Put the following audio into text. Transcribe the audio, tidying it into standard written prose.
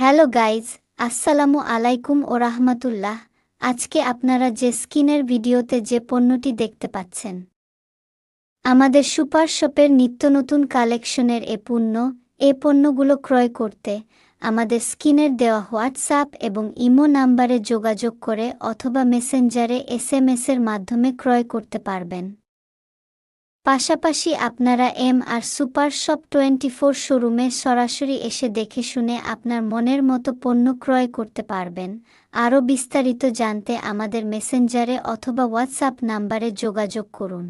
Hello guys, আসসালামু আলাইকুম ও রাহমাতুল্লাহ। আজকে আপনারা যে স্কিনের ভিডিওতে যে পণ্যটি দেখতে পাচ্ছেন, আমাদের সুপার শপের নিত্যনতুন কালেকশনের এ পণ্যগুলো ক্রয় করতে আমাদের স্ক্রিনের দেওয়া হোয়াটসঅ্যাপ এবং ইমো নাম্বারে যোগাযোগ করে অথবা মেসেঞ্জারে এসএমএসের মাধ্যমে ক্রয় করতে পারবেন। পাশাপাশি আপনারা আর সুপার শপ 24 শোরুমে সরাসরি এসে দেখে শুনে আপনার মনের মতো পণ্য ক্রয় করতে পারবেন। আরও বিস্তারিত জানতে আমাদের মেসেঞ্জারে অথবা হোয়াটসঅ্যাপ নাম্বারে যোগাযোগ করুন।